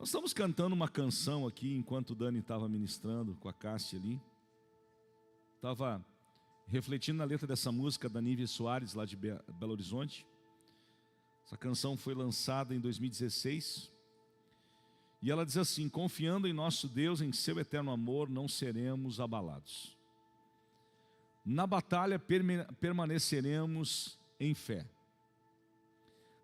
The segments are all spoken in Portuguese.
Nós estamos cantando uma canção aqui, enquanto o Dani estava ministrando com a Cássia ali. Estava refletindo na letra dessa música da Nívia Soares, lá de Belo Horizonte. Essa canção foi lançada em 2016. E ela diz assim: confiando em nosso Deus, em seu eterno amor, não seremos abalados. Na batalha permaneceremos em fé.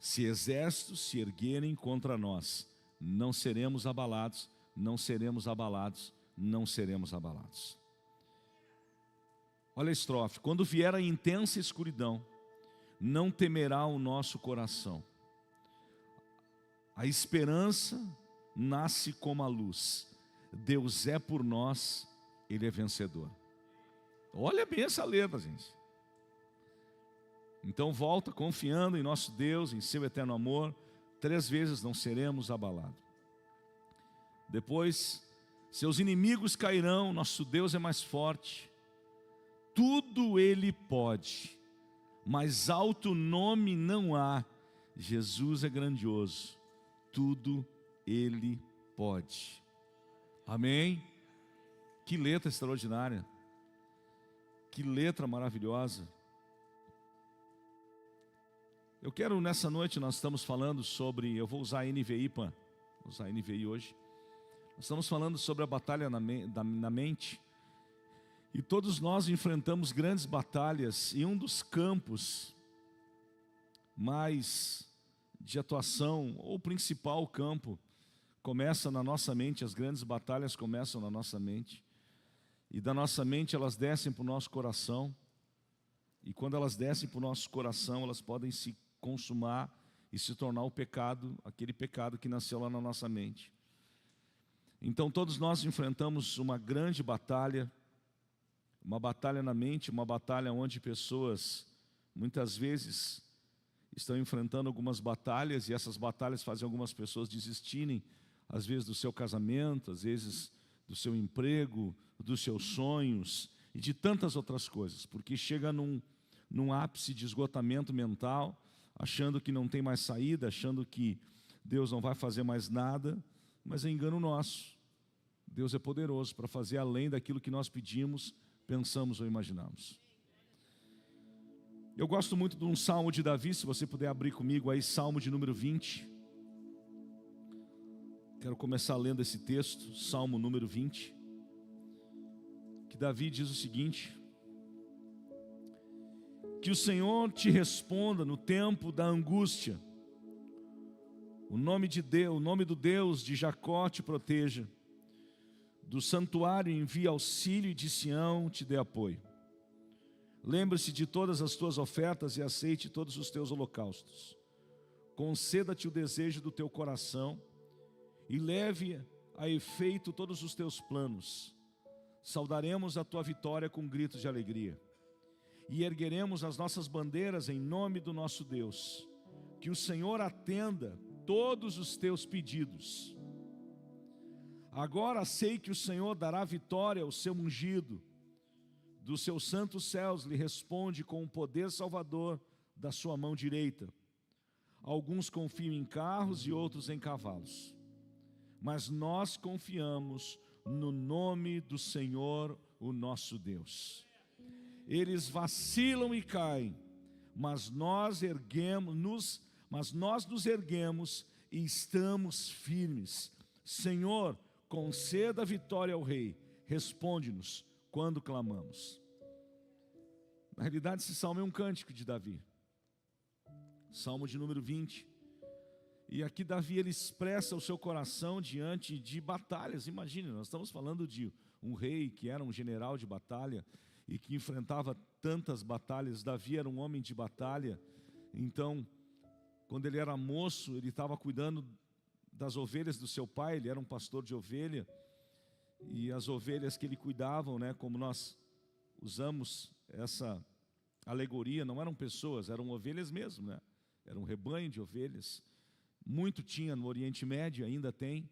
Se exércitos se erguerem contra nós, não seremos abalados, não seremos abalados, não seremos abalados. Olha a estrofe: quando vier a intensa escuridão, não temerá o nosso coração. A esperança nasce como a luz. Deus é por nós, Ele é vencedor. Olha bem essa letra, gente. Então volta confiando em nosso Deus, em seu eterno amor. 3 vezes não seremos abalados. Depois, seus inimigos cairão, nosso Deus é mais forte. Tudo Ele pode, mais alto nome não há. Jesus é grandioso, tudo Ele pode. Amém? Que letra extraordinária, que letra maravilhosa. Eu quero nessa noite, nós estamos falando sobre, eu vou usar a NVI, vou usar a NVI hoje. Nós estamos falando sobre a batalha na mente. E todos nós enfrentamos grandes batalhas, e um dos campos mais de atuação, ou o principal campo, começa na nossa mente. As grandes batalhas começam na nossa mente. E da nossa mente elas descem para o nosso coração. E quando elas descem para o nosso coração, elas podem se consumar e se tornar o pecado, aquele pecado que nasceu lá na nossa mente. Então todos nós enfrentamos uma grande batalha, uma batalha na mente, uma batalha onde pessoas muitas vezes estão enfrentando algumas batalhas, e essas batalhas fazem algumas pessoas desistirem, às vezes do seu casamento, às vezes do seu emprego, dos seus sonhos e de tantas outras coisas, porque chega num ápice de esgotamento mental, achando que não tem mais saída, achando que Deus não vai fazer mais nada, mas é engano nosso. Deus é poderoso para fazer além daquilo que nós pedimos, pensamos ou imaginamos. Eu gosto muito de um salmo de Davi, se você puder abrir comigo aí, Salmo de número 20. Quero começar lendo esse texto, Salmo número 20. Que Davi diz o seguinte: que o Senhor te responda no tempo da angústia. O nome de Deus, o nome do Deus de Jacó te proteja. Do santuário envie auxílio e de Sião te dê apoio. Lembre-se de todas as tuas ofertas e aceite todos os teus holocaustos. Conceda-te o desejo do teu coração e leve a efeito todos os teus planos. Saudaremos a tua vitória com gritos de alegria. E ergueremos as nossas bandeiras em nome do nosso Deus. Que o Senhor atenda todos os teus pedidos. Agora sei que o Senhor dará vitória ao seu ungido. Dos seus santos céus lhe responde com o poder salvador da sua mão direita. Alguns confiam em carros e outros em cavalos. Mas nós confiamos no nome do Senhor, o nosso Deus. Eles vacilam e caem, mas nós nos erguemos e estamos firmes. Senhor, conceda vitória ao rei, responde-nos quando clamamos. Na realidade, esse salmo é um cântico de Davi, Salmo de número 20. E aqui Davi, ele expressa o seu coração diante de batalhas. Imagine, nós estamos falando de um rei que era um general de batalha e que enfrentava tantas batalhas. Davi era um homem de batalha. Então, quando ele era moço, ele estava cuidando das ovelhas do seu pai. Ele era um pastor de ovelha. E as ovelhas que ele cuidava, né, como nós usamos essa alegoria, não eram pessoas, eram ovelhas mesmo, né? Era um rebanho de ovelhas. Muito tinha no Oriente Médio, ainda tem.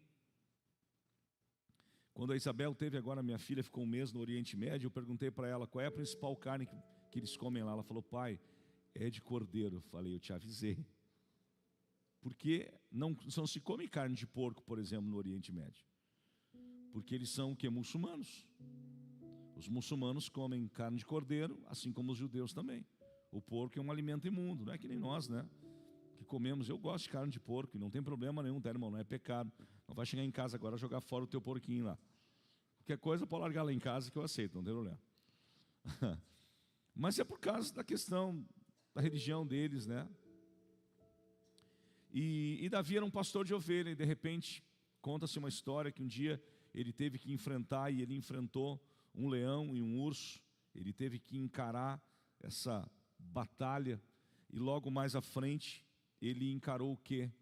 Quando a Isabel teve agora, minha filha ficou 1 mês no Oriente Médio, eu perguntei para ela qual é a principal carne que eles comem lá. Ela falou: pai, é de cordeiro. Eu falei: eu te avisei. Porque não se come carne de porco, por exemplo, no Oriente Médio. Porque eles são o quê? Muçulmanos. Os muçulmanos comem carne de cordeiro, assim como os judeus também. O porco é um alimento imundo, não é que nem nós, né? Que comemos. Eu gosto de carne de porco, e não tem problema nenhum, tá, irmão? Não é pecado. Não vai chegar em casa agora e jogar fora o teu porquinho lá. Qualquer coisa pode largar lá em casa que eu aceito, não tem problema. Mas é por causa da questão da religião deles, né? E Davi era um pastor de ovelha, e de repente conta-se uma história que um dia ele teve que enfrentar, e ele enfrentou um leão e um urso. Ele teve que encarar essa batalha, e logo mais à frente ele encarou o quê?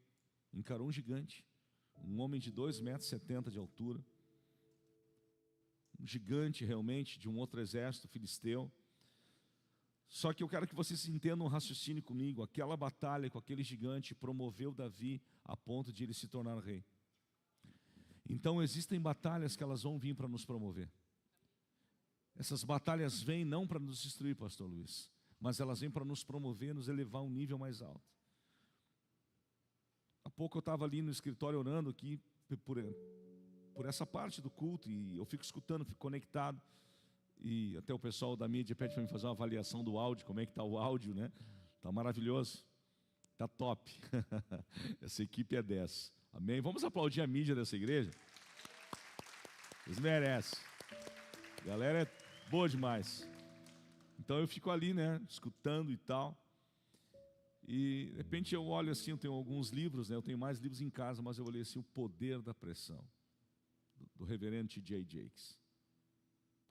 Encarou um gigante, um homem de 2,70 metros de altura, um gigante realmente de um outro exército filisteu. Só que eu quero que vocês entendam um raciocínio comigo. Aquela batalha com aquele gigante promoveu Davi a ponto de ele se tornar rei. Então existem batalhas que elas vão vir para nos promover. Essas batalhas vêm não para nos destruir, pastor Luiz, mas elas vêm para nos promover, nos elevar a um nível mais alto. Há pouco eu estava ali no escritório orando aqui por essa parte do culto, e eu fico escutando, fico conectado. E até o pessoal da mídia pede para mim fazer uma avaliação do áudio, como é que está o áudio, né? Está maravilhoso, está top. Essa equipe é 10, amém? Vamos aplaudir a mídia dessa igreja? Eles merecem, a galera é boa demais. Então eu fico ali, né, escutando e tal. E de repente eu olho assim, eu tenho alguns livros, né? Eu tenho mais livros em casa, mas eu olhei assim, O Poder da Pressão, do reverendo T.J. Jakes.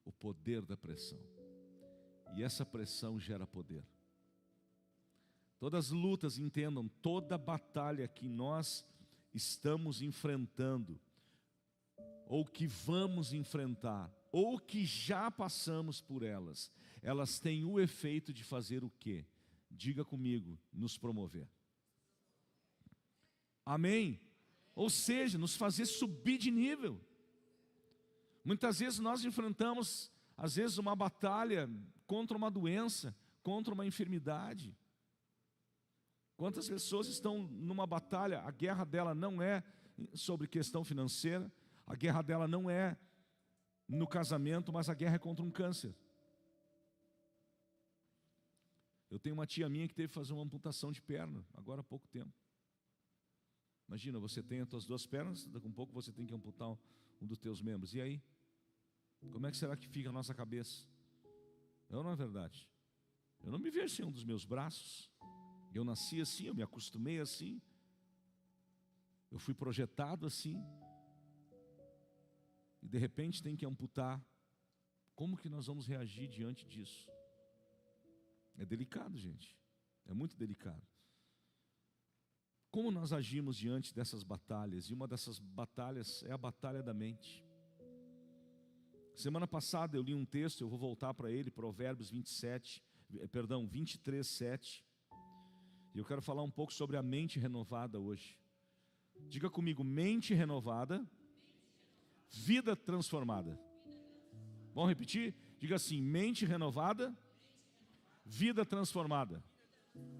O poder da pressão. E essa pressão gera poder. Todas as lutas, entendam, toda batalha que nós estamos enfrentando, ou que vamos enfrentar, ou que já passamos por elas, elas têm o efeito de fazer o quê? Diga comigo, nos promover. Amém? Ou seja, nos fazer subir de nível. Muitas vezes nós enfrentamos, às vezes, uma batalha contra uma doença, contra uma enfermidade. Quantas pessoas estão numa batalha, a guerra dela não é sobre questão financeira, a guerra dela não é no casamento, mas a guerra é contra um câncer. Eu tenho uma tia minha que teve que fazer uma amputação de perna, agora há pouco tempo. Imagina, você tem as tuas duas pernas, daqui a um pouco você tem que amputar um dos teus membros. E aí? Como é que será que fica a nossa cabeça? Não é verdade? Eu não me vejo sem um dos meus braços. Eu nasci assim, eu me acostumei assim. Eu fui projetado assim. E de repente tem que amputar. Como que nós vamos reagir diante disso? É delicado, gente. É muito delicado. Como nós agimos diante dessas batalhas? E uma dessas batalhas é a batalha da mente. Semana passada eu li um texto, eu vou voltar para ele, Provérbios 23, 7. E eu quero falar um pouco sobre a mente renovada hoje. Diga comigo, mente renovada, vida transformada. Vamos repetir? Diga assim, mente renovada, vida transformada.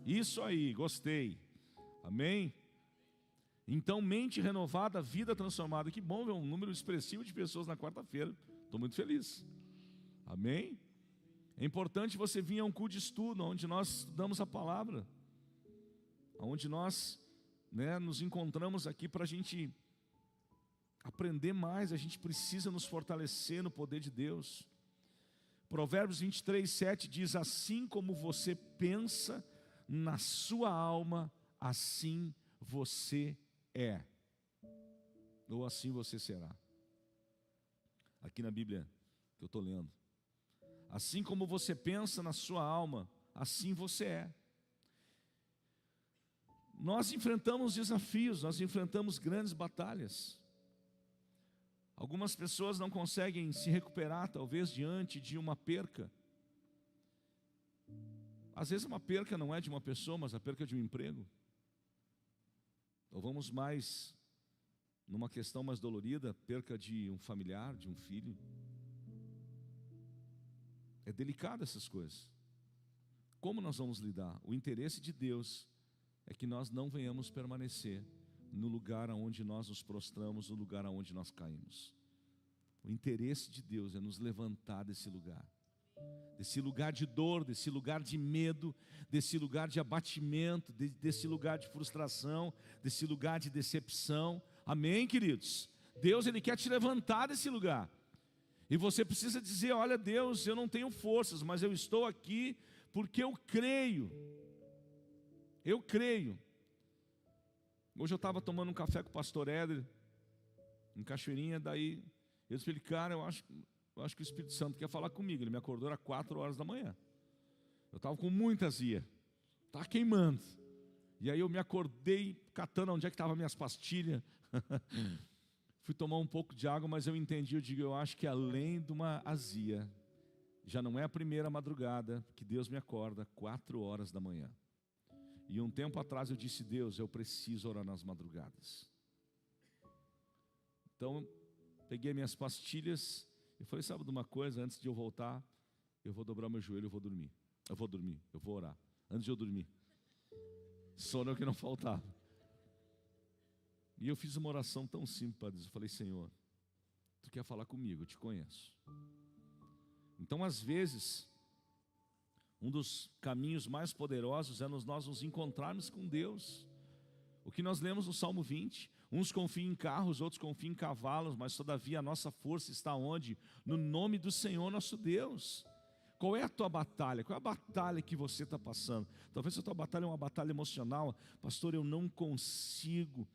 Isso aí, gostei. Amém? Então, mente renovada, vida transformada. Que bom ver um número expressivo de pessoas na quarta-feira. Estou muito feliz. Amém? É importante você vir a um culto de estudo, onde nós estudamos a palavra, onde nós, nos encontramos aqui para a gente aprender mais. A gente precisa nos fortalecer no poder de Deus. Provérbios 23, 7 diz: assim como você pensa na sua alma, assim você é, ou assim você será. Aqui na Bíblia que eu estou lendo. Assim como você pensa na sua alma, assim você é. Nós enfrentamos desafios, nós enfrentamos grandes batalhas. Algumas pessoas não conseguem se recuperar, talvez, diante de uma perca. Às vezes uma perca não é de uma pessoa, mas a perca de um emprego. Ou vamos mais numa questão mais dolorida, perca de um familiar, de um filho. É delicado essas coisas. Como nós vamos lidar? O interesse de Deus é que nós não venhamos permanecer no lugar aonde nós nos prostramos, no lugar aonde nós caímos. O interesse de Deus é nos levantar desse lugar de dor, desse lugar de medo, desse lugar de abatimento, desse lugar de frustração, desse lugar de decepção. Amém, queridos? Deus, Ele quer te levantar desse lugar. E você precisa dizer: olha, Deus, eu não tenho forças, mas eu estou aqui porque eu creio. Eu creio. Hoje eu estava tomando um café com o pastor Éder, em Cachoeirinha, daí eu disse para ele: cara, eu acho que o Espírito Santo quer falar comigo. Ele me acordou às 4 horas da manhã. Eu estava com muita azia, estava queimando. E aí eu me acordei catando onde é que estavam minhas pastilhas. Fui tomar um pouco de água, mas eu entendi, eu acho que além de uma azia, já não é a primeira madrugada que Deus me acorda 4 horas da manhã. E um tempo atrás eu disse: Deus, eu preciso orar nas madrugadas. Então, peguei minhas pastilhas e falei: sabe de uma coisa, antes de eu voltar, eu vou dobrar meu joelho, eu vou dormir, eu vou orar, antes de eu dormir. Sono é o que não faltava. E eu fiz uma oração tão simples para Deus. Eu falei: Senhor, Tu quer falar comigo, eu te conheço. Então, às vezes, um dos caminhos mais poderosos é nós nos encontrarmos com Deus. O que nós lemos no Salmo 20: uns confiam em carros, outros confiam em cavalos, mas todavia a nossa força está onde? No nome do Senhor nosso Deus. Qual é a tua batalha? Qual é a batalha que você está passando? Talvez a tua batalha é uma batalha emocional. Pastor, eu não consigo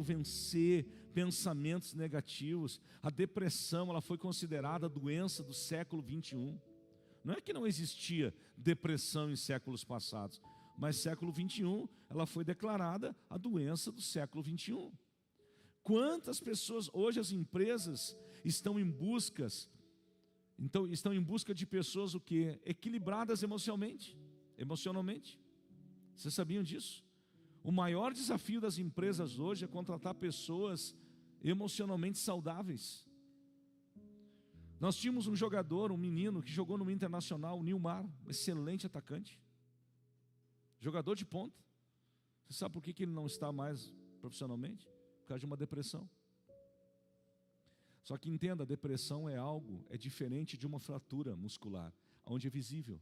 vencer pensamentos negativos. A depressão, ela foi considerada a doença do século 21. Não é que não existia depressão em séculos passados, mas século 21, ela foi declarada a doença do século 21. Quantas pessoas, hoje as empresas estão em busca de pessoas o quê? Equilibradas emocionalmente. Vocês sabiam disso? O maior desafio das empresas hoje é contratar pessoas emocionalmente saudáveis. Nós tínhamos um jogador, um menino que jogou no Internacional, o Nilmar, um excelente atacante, jogador de ponta. Você sabe por que ele não está mais profissionalmente? Por causa de uma depressão. Só que entenda, a depressão é diferente de uma fratura muscular, onde é visível.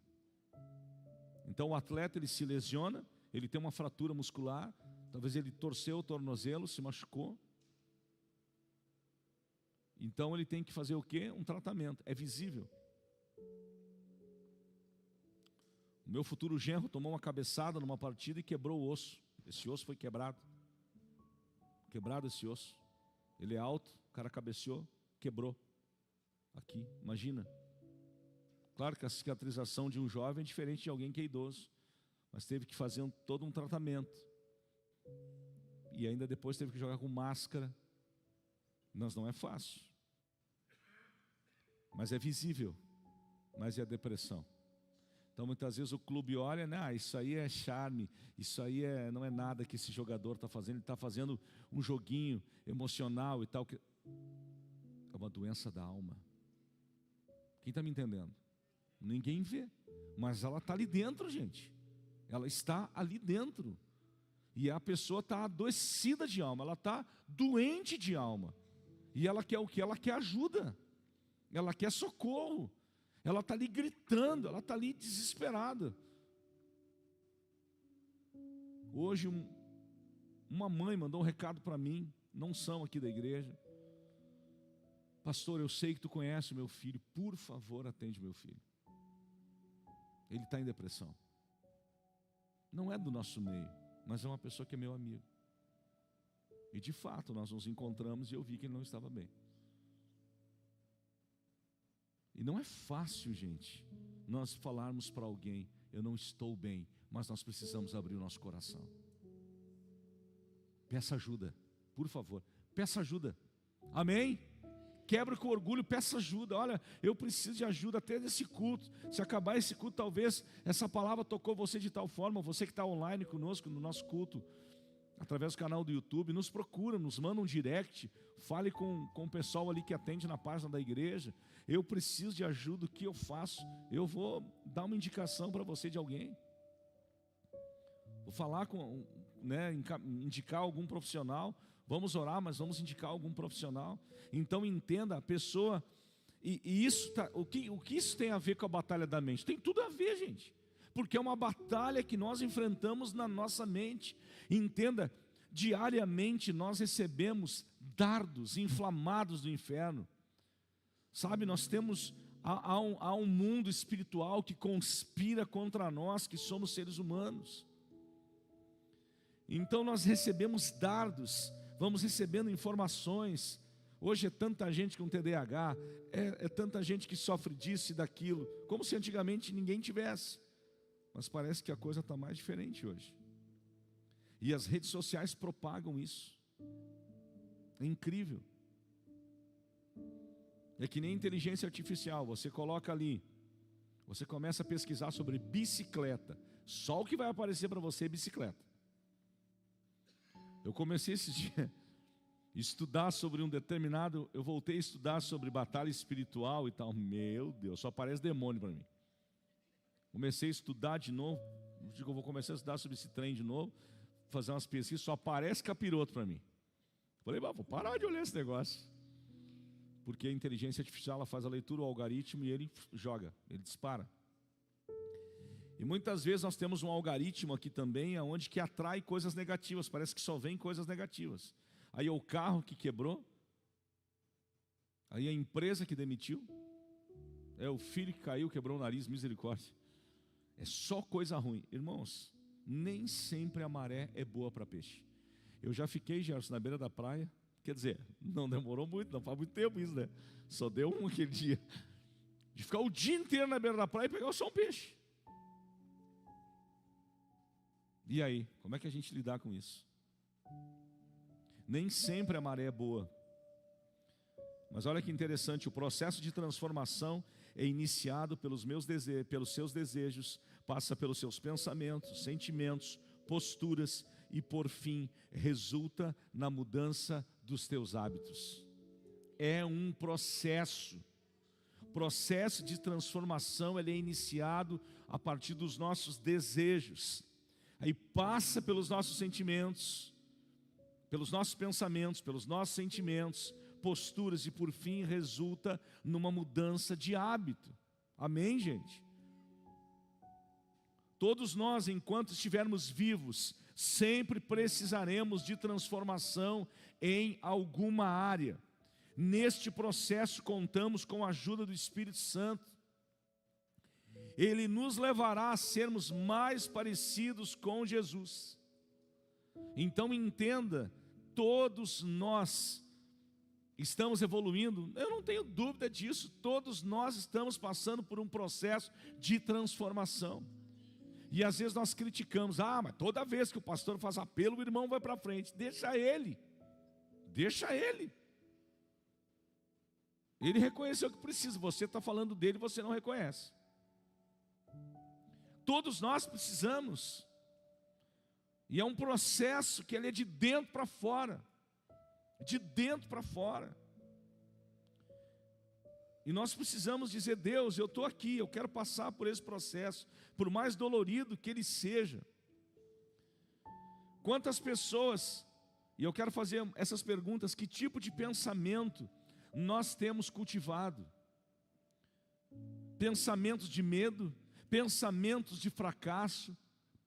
Então o atleta, ele se lesiona, ele tem uma fratura muscular, talvez ele torceu o tornozelo, se machucou. Então ele tem que fazer o quê? Um tratamento, é visível. O meu futuro genro tomou uma cabeçada numa partida e quebrou o osso. Esse osso foi quebrado. Quebrado esse osso. Ele é alto, o cara cabeceou, quebrou. Aqui, imagina. Claro que a cicatrização de um jovem é diferente de alguém que é idoso, mas teve que fazer todo um tratamento. E ainda depois teve que jogar com máscara. Mas não é fácil. Mas é visível. Mas é a depressão. Então muitas vezes o clube olha, né? Isso aí é charme, isso aí não é nada que esse jogador está fazendo, ele está fazendo um joguinho emocional e tal. É uma doença da alma. Quem está me entendendo? Ninguém vê, mas ela está ali dentro, gente. Ela está ali dentro. E a pessoa está adoecida de alma, ela está doente de alma. E ela quer o quê? Ela quer ajuda, ela quer socorro. Ela está ali gritando, ela está ali desesperada. Hoje uma mãe mandou um recado para mim, não são aqui da igreja. Pastor, eu sei que tu conhece o meu filho, por favor atende meu filho. Ele está em depressão. Não é do nosso meio, mas é uma pessoa que é meu amigo. E de fato nós nos encontramos e eu vi que ele não estava bem. E não é fácil, gente, nós falarmos para alguém: eu não estou bem, mas nós precisamos abrir o nosso coração. Peça ajuda, por favor, peça ajuda. Amém? Quebra com orgulho, peça ajuda. Olha, eu preciso de ajuda até nesse culto. Se acabar esse culto, talvez essa palavra tocou você de tal forma, você que está online conosco no nosso culto, através do canal do YouTube, nos procura, nos manda um direct, fale com o pessoal ali que atende na página da igreja. Eu preciso de ajuda, o que eu faço? Eu vou dar uma indicação para você de alguém. Vou falar com, né, indicar algum profissional. Vamos orar, mas vamos indicar algum profissional. Então entenda, a pessoa, e isso o que isso tem a ver com a batalha da mente? Tem tudo a ver, gente, porque é uma batalha que nós enfrentamos na nossa mente. Entenda, diariamente nós recebemos dardos inflamados do inferno. Sabe, nós temos há um mundo espiritual que conspira contra nós, que somos seres humanos. Então nós recebemos dardos, vamos recebendo informações. Hoje é tanta gente com TDAH, é tanta gente que sofre disso e daquilo, como se antigamente ninguém tivesse. Mas parece que a coisa está mais diferente hoje. E as redes sociais propagam isso. É incrível. É que nem inteligência artificial, você coloca ali, você começa a pesquisar sobre bicicleta, só o que vai aparecer para você é bicicleta. Eu comecei esse dia a estudar sobre um determinado, eu voltei a estudar sobre batalha espiritual e tal. Meu Deus, só aparece demônio para mim. Comecei a estudar de novo, digo, eu vou começar a estudar sobre esse trem de novo, fazer umas pesquisas, só aparece capiroto para mim. Falei, vou parar de olhar esse negócio. Porque a inteligência artificial, ela faz a leitura, o algoritmo, e ele joga, ele dispara. E muitas vezes nós temos um algoritmo aqui também, onde que atrai coisas negativas, parece que só vem coisas negativas. Aí é o carro que quebrou, aí é a empresa que demitiu, é o filho que caiu, quebrou o nariz, misericórdia. É só coisa ruim. Irmãos, nem sempre a maré é boa para peixe. Eu já fiquei, Gerson, na beira da praia, quer dizer, não demorou muito, não faz muito tempo isso, né? Só deu um aquele dia, de ficar o dia inteiro na beira da praia e pegar só um peixe. E aí, como é que a gente lidar com isso? Nem sempre a maré é boa. Mas olha que interessante, o processo de transformação é iniciado pelos seus desejos, passa pelos seus pensamentos, sentimentos, posturas e por fim resulta na mudança dos teus hábitos. É um processo. O processo de transformação ele é iniciado a partir dos nossos desejos. Aí passa pelos nossos sentimentos, pelos nossos pensamentos, pelos nossos sentimentos, posturas e por fim resulta numa mudança de hábito. Amém, gente? Todos nós, enquanto estivermos vivos, sempre precisaremos de transformação em alguma área. Neste processo contamos com a ajuda do Espírito Santo. Ele nos levará a sermos mais parecidos com Jesus. Então entenda, todos nós estamos evoluindo, eu não tenho dúvida disso, todos nós estamos passando por um processo de transformação. E às vezes nós criticamos, mas toda vez que o pastor faz apelo, o irmão vai para frente. Deixa ele. Ele reconheceu que precisa, você está falando dele, você não reconhece. Todos nós precisamos. E é um processo que ele é de dentro para fora. De dentro para fora. E nós precisamos dizer, Deus, eu estou aqui, eu quero passar por esse processo, por mais dolorido que ele seja. Quantas pessoas, e eu quero fazer essas perguntas, que tipo de pensamento nós temos cultivado? Pensamentos de medo, pensamentos de fracasso,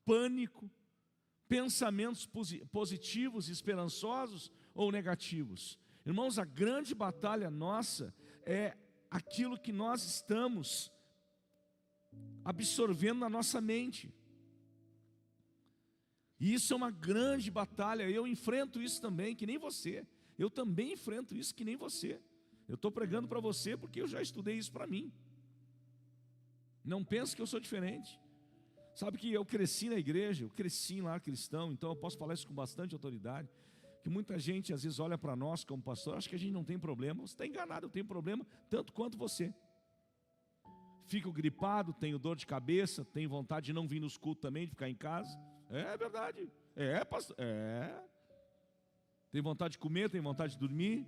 pânico, pensamentos positivos, esperançosos ou negativos? Irmãos, a grande batalha nossa é aquilo que nós estamos absorvendo na nossa mente. E isso é uma grande batalha. Eu enfrento isso também, que nem você. Eu também enfrento isso que nem você. Eu estou pregando para você porque eu já estudei isso para mim. Não pense que eu sou diferente. Sabe que eu cresci na igreja, eu cresci lá cristão, então eu posso falar isso com bastante autoridade. Que muita gente às vezes olha para nós como pastor, acha que a gente não tem problema. Você está enganado, eu tenho problema tanto quanto você. Fico gripado, tenho dor de cabeça, tenho vontade de não vir nos cultos também, de ficar em casa. É verdade. É, pastor. É. Tem vontade de comer, tem vontade de dormir.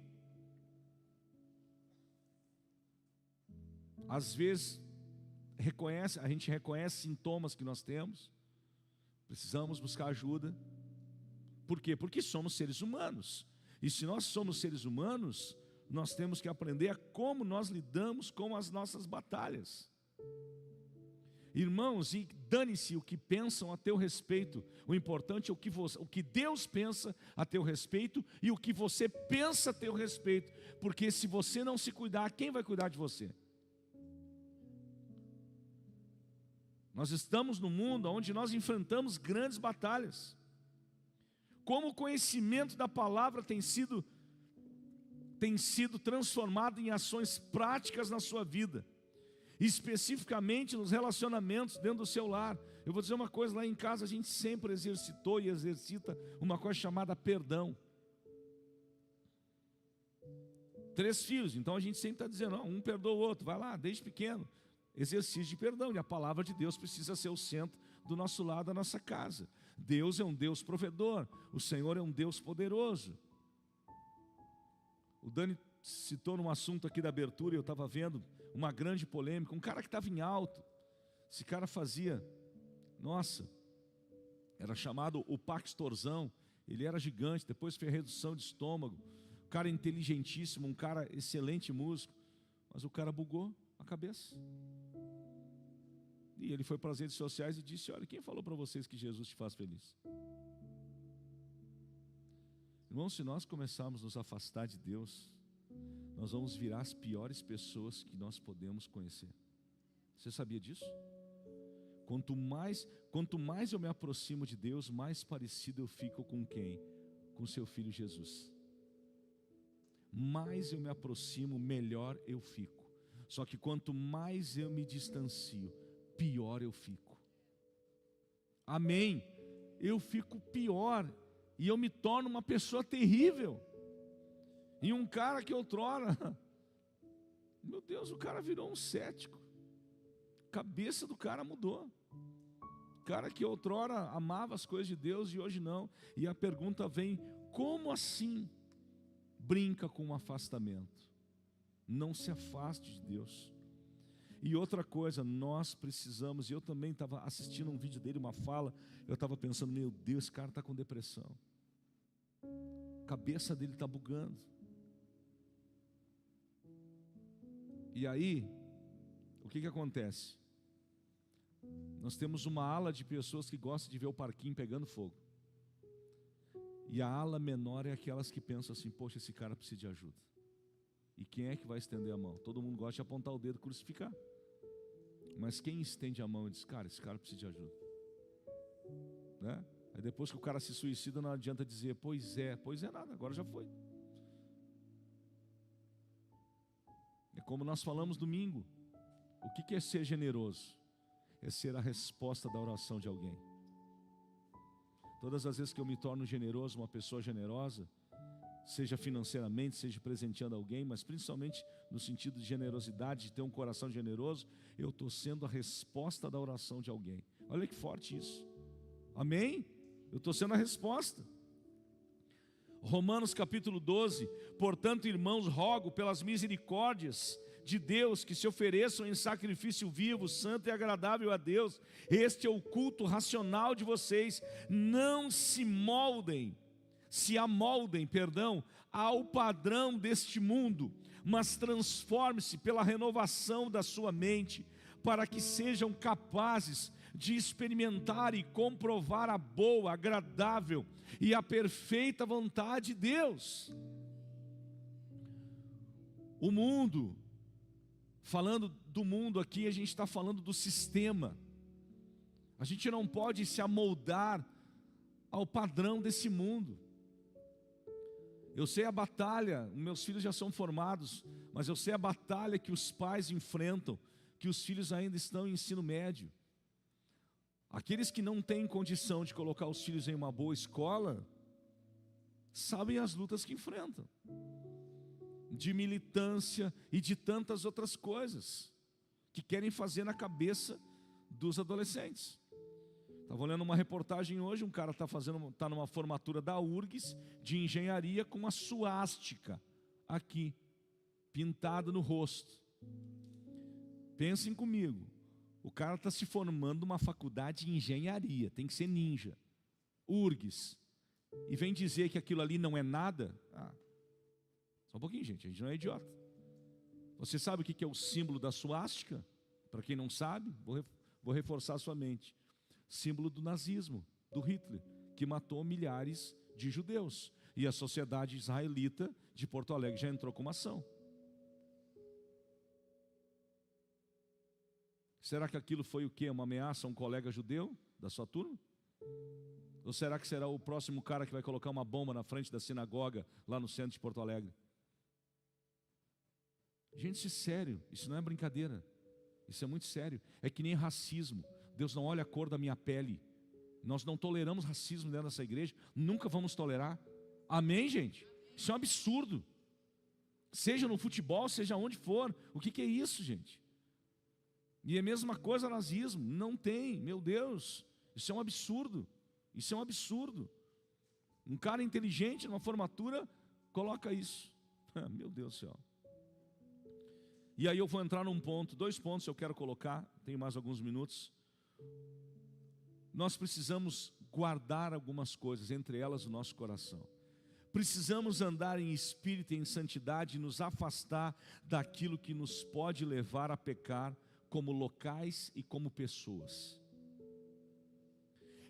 Às vezes a gente reconhece sintomas que nós temos. Precisamos buscar ajuda. Por quê? Porque somos seres humanos. E se nós somos seres humanos, nós temos que aprender a como nós lidamos com as nossas batalhas. Irmãos, e dane-se o que pensam a teu respeito. O importante é o que Deus pensa a teu respeito e o que você pensa a teu respeito. Porque se você não se cuidar, quem vai cuidar de você? Nós estamos num mundo onde nós enfrentamos grandes batalhas. Como o conhecimento da palavra tem sido transformado em ações práticas na sua vida, especificamente nos relacionamentos dentro do seu lar. Eu vou dizer uma coisa, lá em casa a gente sempre exercitou e exercita uma coisa chamada perdão. 3 filhos, então a gente sempre está dizendo, não, um perdoa o outro, vai lá, desde pequeno. Exercício de perdão, e a palavra de Deus precisa ser o centro do nosso lar, da nossa casa. Deus é um Deus provedor, o Senhor é um Deus poderoso. O Dani citou num assunto aqui da abertura, eu estava vendo uma grande polêmica, um cara que estava em alto, esse cara fazia, nossa, era chamado o Paxtorzão, ele era gigante, depois fez redução de estômago, um cara inteligentíssimo, um cara excelente músico, mas o cara bugou a cabeça. E ele foi para as redes sociais e disse, olha, quem falou para vocês que Jesus te faz feliz? Irmãos, se nós começarmos a nos afastar de Deus, nós vamos virar as piores pessoas que nós podemos conhecer. Você sabia disso? Quanto mais eu me aproximo de Deus, mais parecido eu fico com quem? Com seu Filho Jesus. Mais eu me aproximo, melhor eu fico. Só que quanto mais eu me distancio, pior eu fico. Amém? Eu fico pior e eu me torno uma pessoa terrível. E um cara que outrora, meu Deus, o cara virou um cético. A cabeça do cara mudou. O cara que outrora amava as coisas de Deus e hoje não. E a pergunta vem, como assim brinca com um afastamento? Não se afaste de Deus. E outra coisa, nós precisamos, e eu também estava assistindo um vídeo dele, uma fala, eu estava pensando, meu Deus, esse cara está com depressão. A cabeça dele está bugando. E aí, o que acontece? Nós temos uma ala de pessoas que gostam de ver o parquinho pegando fogo. E a ala menor é aquelas que pensam assim, poxa, esse cara precisa de ajuda. E quem é que vai estender a mão? Todo mundo gosta de apontar o dedo e crucificar. Mas quem estende a mão e diz, cara, esse cara precisa de ajuda, né? Aí depois que o cara se suicida, não adianta dizer, pois é nada, agora já foi. É como nós falamos domingo. O que é ser generoso? É ser a resposta da oração de alguém. Todas as vezes que eu me torno generoso, uma pessoa generosa, seja financeiramente, seja presenteando alguém, mas principalmente no sentido de generosidade, de ter um coração generoso, eu estou sendo a resposta da oração de alguém. Olha que forte isso. Amém? Eu estou sendo a resposta. Romanos capítulo 12, portanto, irmãos, rogo pelas misericórdias de Deus que se ofereçam em sacrifício vivo, santo e agradável a Deus. Este é o culto racional de vocês. Não se amoldem, ao padrão deste mundo, mas transforme-se pela renovação da sua mente, para que sejam capazes de experimentar e comprovar a boa, agradável e a perfeita vontade de Deus. O mundo, falando do mundo aqui, a gente está falando do sistema. A gente não pode se amoldar ao padrão desse mundo. Eu sei a batalha, meus filhos já são formados, mas eu sei a batalha que os pais enfrentam, que os filhos ainda estão em ensino médio. Aqueles que não têm condição de colocar os filhos em uma boa escola, sabem as lutas que enfrentam, de militância e de tantas outras coisas, que querem fazer na cabeça dos adolescentes. Estava olhando uma reportagem hoje, um cara está numa formatura da URGS, de engenharia, com uma suástica aqui, pintada no rosto. Pensem comigo, O cara está se formando numa faculdade de engenharia, tem que ser ninja, URGS, e vem dizer que aquilo ali não é nada. Só um pouquinho, gente, a gente não é idiota. Você sabe o que é o símbolo da suástica? Para quem não sabe, vou reforçar a sua mente. Símbolo do nazismo, do Hitler, que matou milhares de judeus. E a sociedade israelita de Porto Alegre já entrou com uma ação. Será que aquilo foi o quê? Uma ameaça a um colega judeu da sua turma? Ou será que será o próximo cara que vai colocar uma bomba na frente da sinagoga lá no centro de Porto Alegre? Gente, isso é sério, isso não é brincadeira. Isso é muito sério. É que nem racismo. Deus não olha a cor da minha pele. Nós não toleramos racismo dentro dessa igreja. Nunca vamos tolerar. Amém, gente? Isso é um absurdo. Seja no futebol, seja onde for. O que é isso, gente? E é a mesma coisa nazismo. Não tem, meu Deus. Isso é um absurdo. Isso é um absurdo. Um cara inteligente numa formatura coloca isso. Meu Deus do céu. E aí eu vou entrar num ponto, 2 pontos eu quero colocar, tenho mais alguns minutos. Nós precisamos guardar algumas coisas, entre elas o nosso coração. Precisamos andar em espírito e em santidade e nos afastar daquilo que nos pode levar a pecar como locais e como pessoas.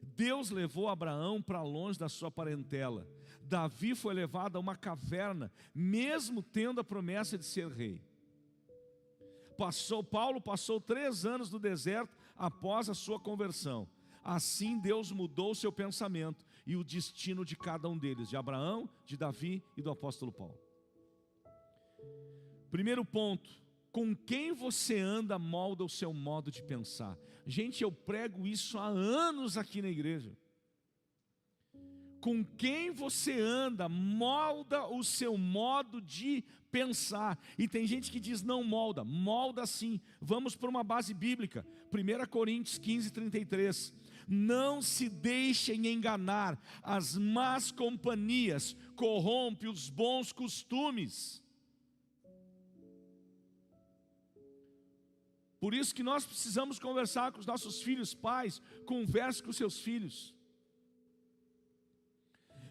Deus levou Abraão para longe da sua parentela. Davi foi levado a uma caverna, mesmo tendo a promessa de ser rei. Paulo passou 3 anos no deserto após a sua conversão. Assim Deus mudou o seu pensamento e o destino de cada um deles, de Abraão, de Davi e do apóstolo Paulo. Primeiro ponto, com quem você anda molda o seu modo de pensar. Gente, eu prego isso há anos aqui na igreja. Com quem você anda molda o seu modo de pensar. E tem gente que diz não molda, molda sim. Vamos para uma base bíblica, 1 Coríntios 15, 33. Não se deixem enganar, as más companhias corrompem os bons costumes. Por isso que nós precisamos conversar com os nossos filhos. Pais, converse com os seus filhos.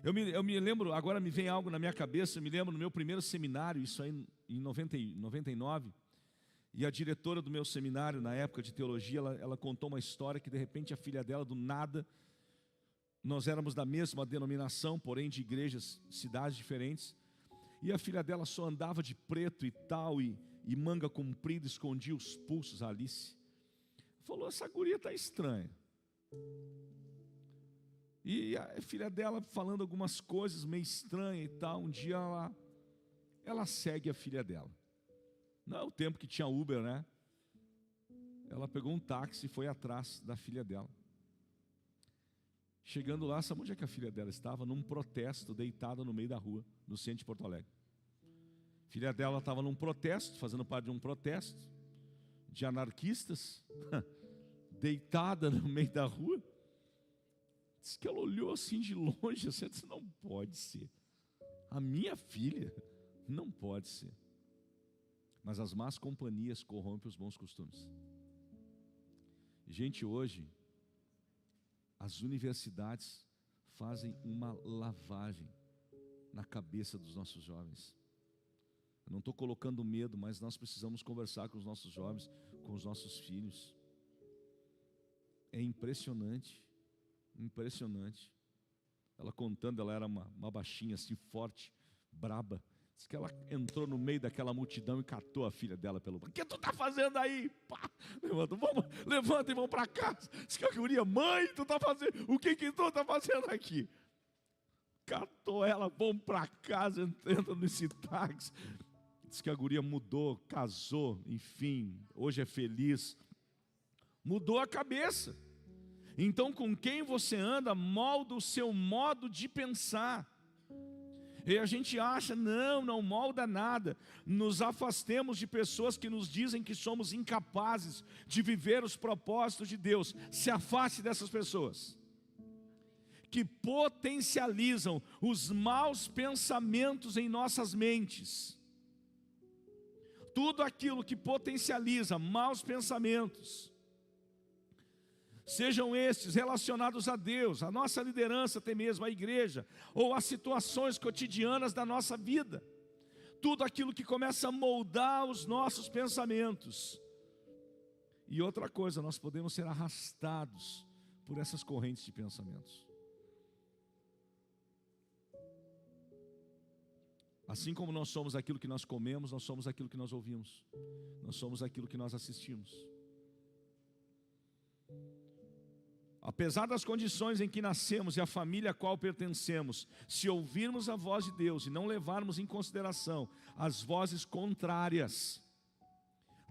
Eu me lembro, agora me vem algo na minha cabeça, eu me lembro no meu primeiro seminário, isso aí em 99, e a diretora do meu seminário, na época de teologia, ela contou uma história que de repente a filha dela, do nada, nós éramos da mesma denominação, porém de igrejas, cidades diferentes, e a filha dela só andava de preto e tal, e manga comprida, escondia os pulsos, a Alice. Falou, essa guria está estranha. E a filha dela falando algumas coisas meio estranhas e tal. Um dia ela segue a filha dela. Não é o tempo que tinha Uber, né? Ela pegou um táxi e foi atrás da filha dela. Chegando lá, sabe onde é que a filha dela estava? Num protesto, deitada no meio da rua, no centro de Porto Alegre. A filha dela estava num protesto, fazendo parte de um protesto de anarquistas, deitada no meio da rua. Diz que ela olhou assim de longe, assim, disse, não pode ser. A minha filha, não pode ser. Mas as más companhias corrompem os bons costumes. Gente, hoje, as universidades fazem uma lavagem na cabeça dos nossos jovens. Eu não estou colocando medo, mas nós precisamos conversar com os nossos jovens, com os nossos filhos. É impressionante. Impressionante. Ela contando, ela era uma baixinha assim, forte, braba. Diz que ela entrou no meio daquela multidão e catou a filha dela pelo braço. O que tu está fazendo aí? Pá, levanta e vamos para casa. Diz que a guria, mãe, tu está fazendo, o que tu está fazendo aqui? Catou ela, vamos para casa, entra nesse táxi. Diz que a guria mudou, casou, enfim, hoje é feliz. Mudou a cabeça. Então, com quem você anda, molda o seu modo de pensar. E a gente acha, não molda nada. Nos afastemos de pessoas que nos dizem que somos incapazes de viver os propósitos de Deus. Se afaste dessas pessoas que potencializam os maus pensamentos em nossas mentes. Tudo aquilo que potencializa maus pensamentos sejam estes relacionados a Deus, a nossa liderança até mesmo, a igreja, ou as situações cotidianas da nossa vida. Tudo aquilo que começa a moldar os nossos pensamentos. E outra coisa, nós podemos ser arrastados por essas correntes de pensamentos. Assim como nós somos aquilo que nós comemos, nós somos aquilo que nós ouvimos. Nós somos aquilo que nós assistimos. Apesar das condições em que nascemos e a família a qual pertencemos, se ouvirmos a voz de Deus e não levarmos em consideração as vozes contrárias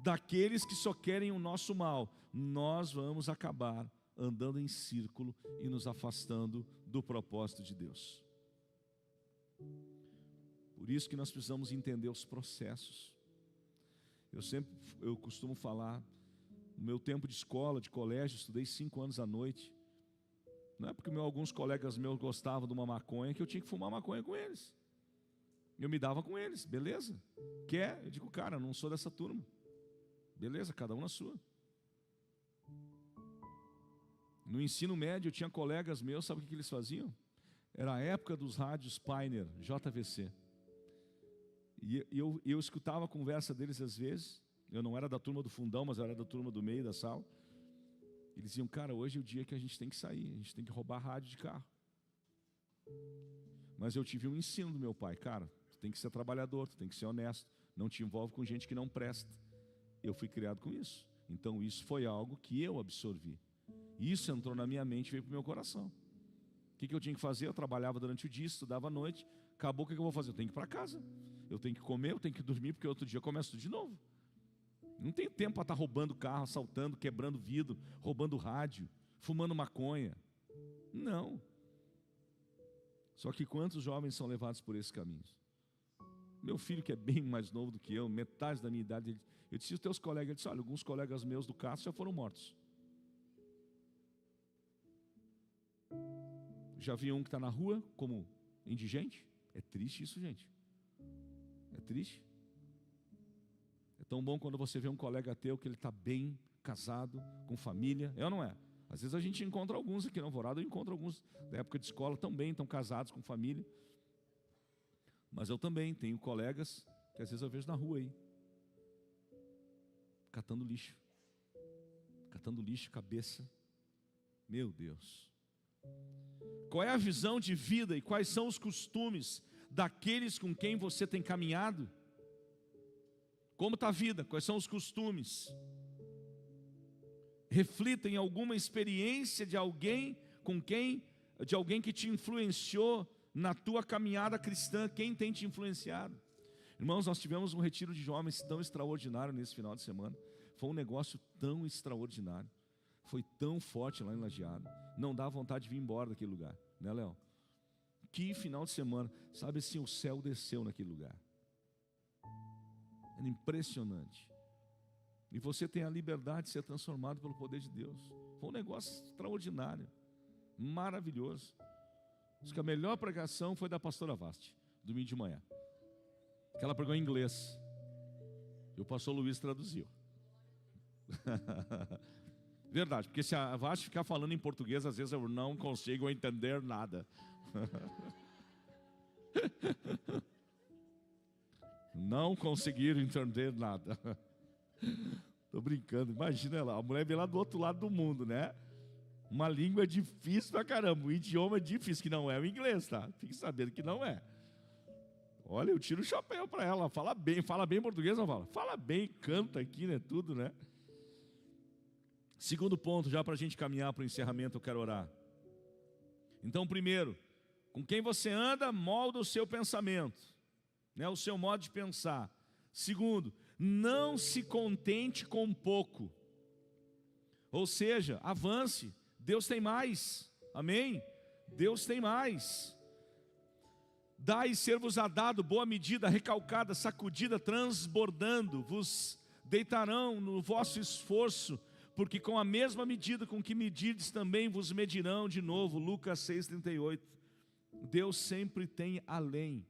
daqueles que só querem o nosso mal, nós vamos acabar andando em círculo e nos afastando do propósito de Deus. Por isso que nós precisamos entender os processos. Eu costumo falar, no meu tempo de escola, de colégio, estudei 5 anos à noite. Não é porque alguns colegas meus gostavam de uma maconha que eu tinha que fumar maconha com eles. Eu me dava com eles, beleza? Quer? Eu digo, cara, eu não sou dessa turma. Beleza, cada um na sua. No ensino médio eu tinha colegas meus, sabe o que eles faziam? Era a época dos rádios Pioneer, JVC. E eu escutava a conversa deles às vezes. Eu não era da turma do fundão, mas eu era da turma do meio da sala. Eles diziam, cara, hoje é o dia que a gente tem que sair, a gente tem que roubar rádio de carro. Mas eu tive um ensino do meu pai, cara, tu tem que ser trabalhador, tu tem que ser honesto, não te envolve com gente que não presta. Eu fui criado com isso. Então isso foi algo que eu absorvi. Isso entrou na minha mente e veio para o meu coração. O que eu tinha que fazer? Eu trabalhava durante o dia, estudava à noite. Acabou, o que eu vou fazer? Eu tenho que ir para casa. Eu tenho que comer, eu tenho que dormir, porque outro dia eu começo tudo de novo. Não tenho tempo para estar roubando carro, assaltando, quebrando vidro, roubando rádio, fumando maconha. Não. Só que quantos jovens são levados por esses caminhos? Meu filho, que é bem mais novo do que eu, metade da minha idade, eu disse, os teus colegas, ele disse, olha, alguns colegas meus do Castro já foram mortos. Já vi um que está na rua como indigente. É triste isso, gente. É triste. É tão bom quando você vê um colega teu que ele está bem, casado, com família. É ou não é? Às vezes a gente encontra alguns aqui na Alvorada, eu encontro alguns da época de escola também, estão casados com família. Mas eu também tenho colegas que às vezes eu vejo na rua aí, catando lixo, cabeça. Meu Deus. Qual é a visão de vida e quais são os costumes daqueles com quem você tem caminhado? Como está a vida? Quais são os costumes? Reflita em alguma experiência de alguém que te influenciou na tua caminhada cristã. Quem tem te influenciado? Irmãos, nós tivemos um retiro de jovens tão extraordinário nesse final de semana. Foi um negócio tão extraordinário. Foi tão forte lá em Lajeado. Não dá vontade de vir embora daquele lugar, né, Léo? Que final de semana, sabe assim, o céu desceu naquele lugar. Era impressionante. E você tem a liberdade de ser transformado pelo poder de Deus. Foi um negócio extraordinário, maravilhoso. Acho que a melhor pregação foi da pastora Vasti, domingo de manhã. Que ela pregou em inglês. E o pastor Luiz traduziu. Verdade, porque se a Vasti ficar falando em português, às vezes eu não consigo entender nada. Não conseguiram entender nada. Estou brincando, imagina lá, a mulher vem lá do outro lado do mundo, né? Uma língua difícil pra caramba, um idioma difícil, que não é o inglês, tá? Fique sabendo que não é. Olha, eu tiro o chapéu para ela, fala bem português, não fala? Fala bem, canta aqui, né? Tudo, né? Segundo ponto, já para a gente caminhar para o encerramento, eu quero orar. Então, primeiro, com quem você anda, molda o seu pensamento, né? O seu modo de pensar. Segundo, não se contente com pouco. Ou seja, avance. Deus tem mais. Amém? Deus tem mais. Dai e ser-vos-á dado, boa medida, recalcada, sacudida, transbordando, vos deitarão no vosso esforço, porque com a mesma medida com que medirdes também vos medirão de novo. Lucas 6,38. Deus sempre tem além.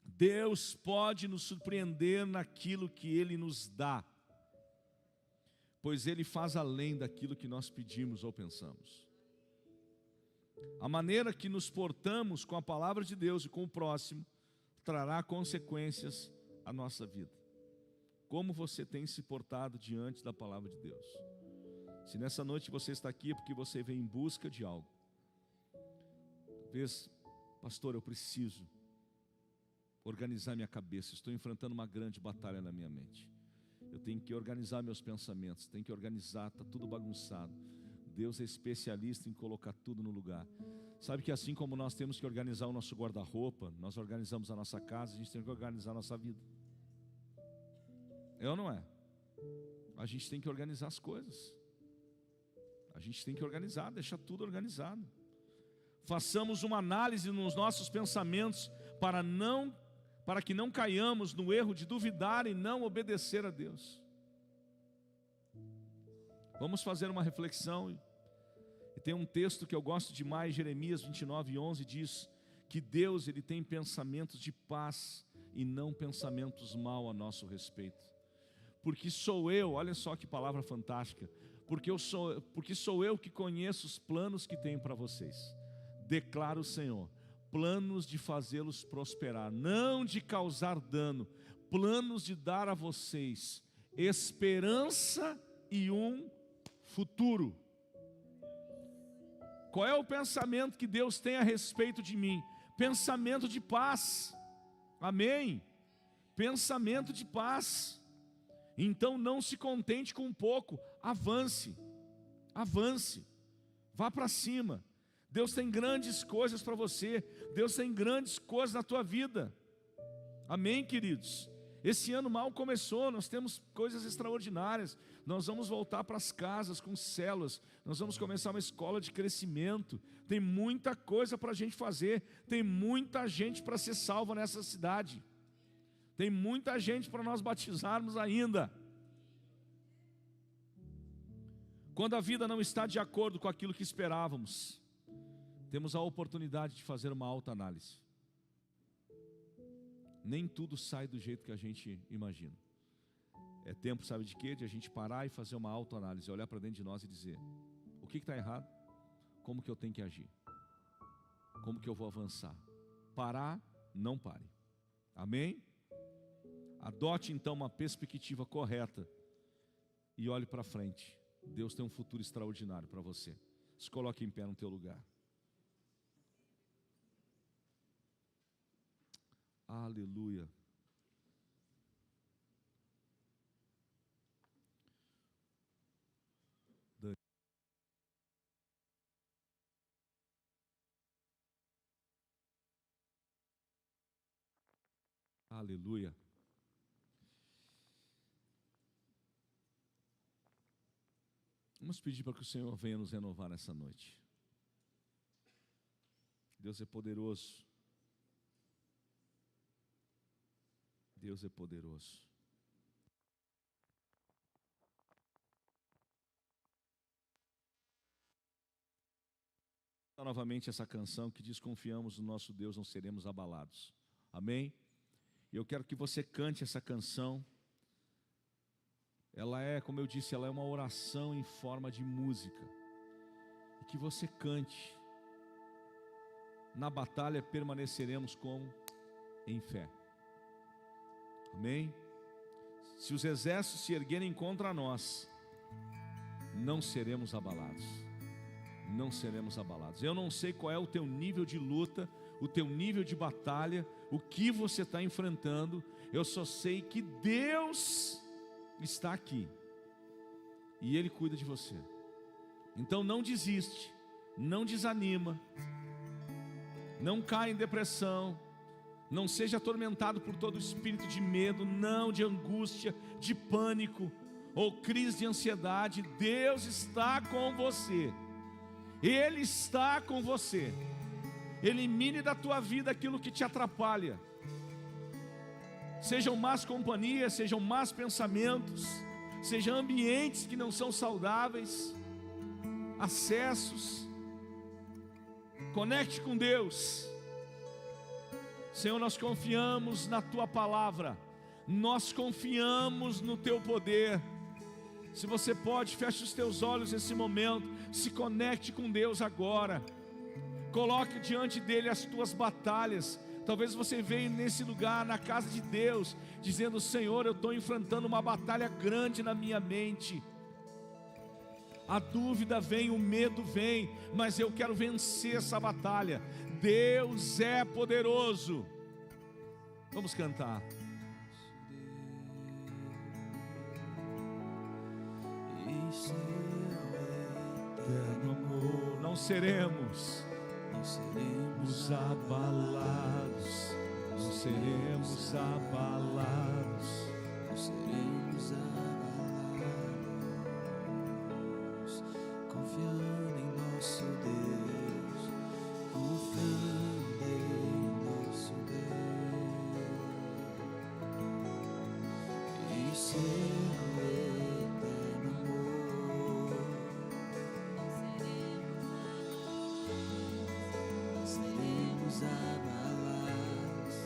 Deus pode nos surpreender naquilo que Ele nos dá. pois Ele faz além daquilo que nós pedimos ou pensamos. A maneira que nos portamos com a palavra de Deus e com o próximo trará consequências à nossa vida. Como você tem se portado diante da palavra de Deus? Se nessa noite você está aqui é porque você vem em busca de algo. Talvez, pastor, eu preciso organizar minha cabeça, estou enfrentando uma grande batalha na minha mente. Eu tenho que organizar meus pensamentos, tenho que organizar, está tudo bagunçado. Deus é especialista em colocar tudo no lugar. Sabe que assim como nós temos que organizar o nosso guarda-roupa, nós organizamos a nossa casa, a gente tem que organizar a nossa vida. É ou não é? A gente tem que organizar as coisas. A gente tem que organizar, deixar tudo organizado. Façamos uma análise nos nossos pensamentos para que não caiamos no erro de duvidar e não obedecer a Deus. Vamos fazer uma reflexão. E tem um texto que eu gosto demais, Jeremias 29:11, diz que Deus ele tem pensamentos de paz e não pensamentos mal a nosso respeito. Porque sou eu, olha só que palavra fantástica, porque sou eu que conheço os planos que tenho para vocês, declara o Senhor, planos de fazê-los prosperar, não de causar dano, planos de dar a vocês esperança e um futuro. Qual é o pensamento que Deus tem a respeito de mim? Pensamento de paz, amém? Pensamento de paz. Então não se contente com um pouco, avance, vá para cima. Deus tem grandes coisas para você, Deus tem grandes coisas na tua vida, amém, queridos? Esse ano mal começou, nós temos coisas extraordinárias, nós vamos voltar para as casas com células, nós vamos começar uma escola de crescimento, tem muita coisa para a gente fazer, tem muita gente para ser salva nessa cidade. Tem muita gente para nós batizarmos ainda. Quando a vida não está de acordo com aquilo que esperávamos, temos a oportunidade de fazer uma autoanálise. Nem tudo sai do jeito que a gente imagina. É tempo, sabe de quê? De a gente parar e fazer uma autoanálise, olhar para dentro de nós e dizer: o que está errado? Como que eu tenho que agir? Como que eu vou avançar? Parar, não pare. Amém? Adote então uma perspectiva correta e olhe para frente. Deus tem um futuro extraordinário para você. Se coloque em pé no teu lugar. Aleluia. Aleluia. Vamos pedir para que o Senhor venha nos renovar nessa noite. Deus é poderoso. Deus é poderoso. Novamente essa canção que diz: confiamos no nosso Deus, não seremos abalados. Amém? E eu quero que você cante essa canção. Ela é, como eu disse, ela é uma oração em forma de música. E que você cante. Na batalha permaneceremos como? Em fé. Amém? Se os exércitos se erguerem contra nós, não seremos abalados. Não seremos abalados. Eu não sei qual é o teu nível de luta, o teu nível de batalha, o que você está enfrentando. Eu só sei que Deus está aqui e Ele cuida de você. Então não desiste, não desanima, não caia em depressão, não seja atormentado por todo espírito de medo, não de angústia, de pânico ou crise de ansiedade. Deus está com você, Ele está com você. Elimine da tua vida aquilo que te atrapalha. Sejam más companhias, sejam más pensamentos, sejam ambientes que não são saudáveis, acessos. Conecte com Deus. Senhor, nós confiamos na Tua palavra, nós confiamos no Teu poder. Se você pode, feche os teus olhos nesse momento, se conecte com Deus agora, coloque diante dele as tuas batalhas. Talvez você veio nesse lugar, na casa de Deus, dizendo: Senhor, eu estou enfrentando uma batalha grande na minha mente. A dúvida vem, o medo vem, mas eu quero vencer essa batalha. Deus é poderoso. Vamos cantar. Eterno amor, não seremos abalados, não seremos abalados, não seremos abalados, confiando em nosso Deus, confiando em nosso Deus, e seu eterno amor, não seremos abalados, não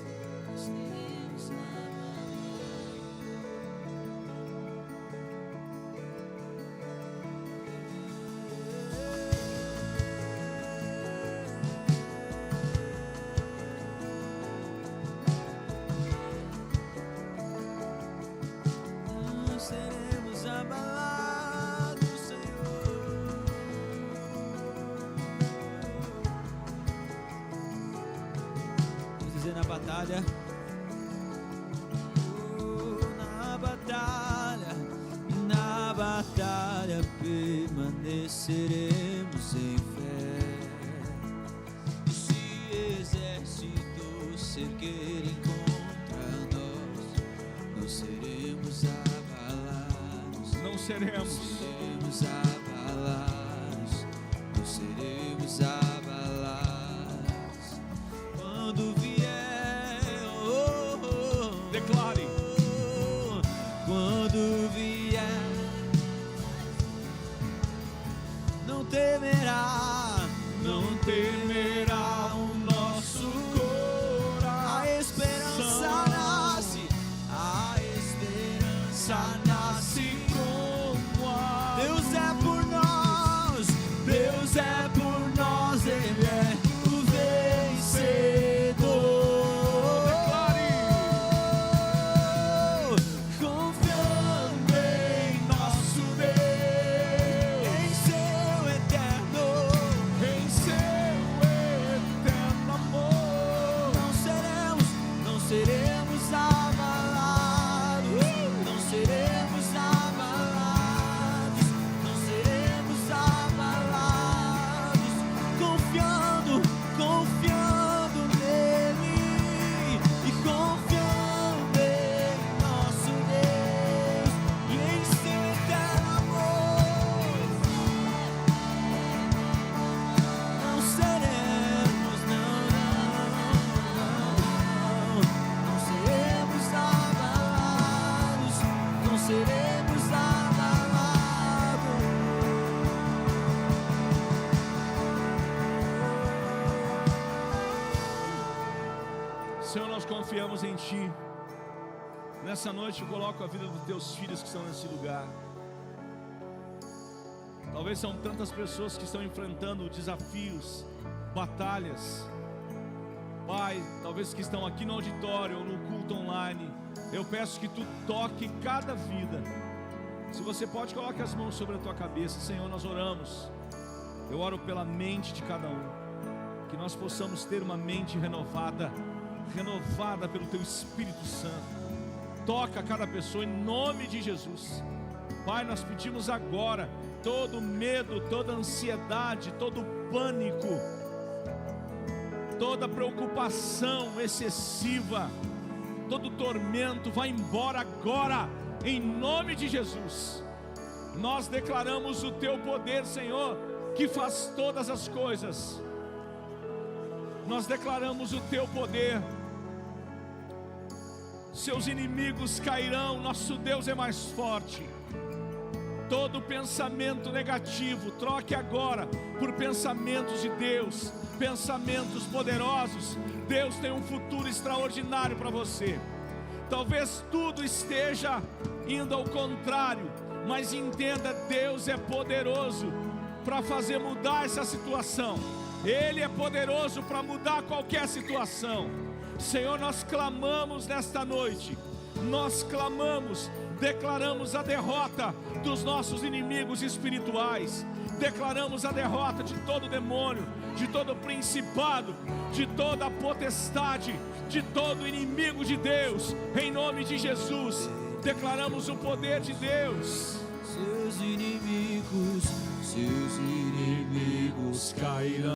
seremos abalados, Senhor. Vamos dizer na batalha. Na batalha permaneceremos em fé. E se exércitos se erguerem contra nós, não seremos abalados. não seremos. Seremos abalados, não seremos abalados. Quando vier, Declare. quando vier, não temerá, Não temerá o nosso coração. a esperança nasce como a Deus é por nós, Deus é por nós, Ele é o vencedor. Declare. Confiando em nosso Deus, em seu eterno amor. não seremos abalados, não seremos abalados, não seremos abalados, confiando nele e confiando em nosso Deus e em seu eterno amor. Não seremos, não seremos abalados, não seremos abalados. Senhor, nós confiamos em Ti. Nessa noite eu coloco a vida dos Teus filhos que estão nesse lugar. Talvez são tantas pessoas que estão enfrentando desafios, batalhas. Pai, talvez que estão aqui no auditório ou no culto online. Eu peço que Tu toque cada vida. Se você pode, coloque as mãos sobre a tua cabeça. Senhor, nós oramos. Eu oro pela mente de cada um, que nós possamos ter uma mente renovada pelo Teu Espírito Santo. Toca cada pessoa em nome de Jesus. Pai, nós pedimos agora, todo medo, toda ansiedade, todo pânico, toda preocupação excessiva, todo tormento, vai embora agora, em nome de Jesus. Nós declaramos o Teu poder, Senhor, que faz todas as coisas. Nós declaramos o Teu poder. Seus inimigos cairão, nosso Deus é mais forte. Todo pensamento negativo, troque agora por pensamentos de Deus, pensamentos poderosos. Deus tem um futuro extraordinário para você. Talvez tudo esteja indo ao contrário, Mas entenda, Deus é poderoso para fazer mudar essa situação. Ele é poderoso para mudar qualquer situação. Senhor, nós clamamos nesta noite. Nós clamamos, declaramos a derrota dos nossos inimigos espirituais. Declaramos a derrota de todo demônio, de todo principado, de toda potestade, de todo inimigo de Deus. Em nome de Jesus, declaramos o poder de Deus. Seus inimigos cairão.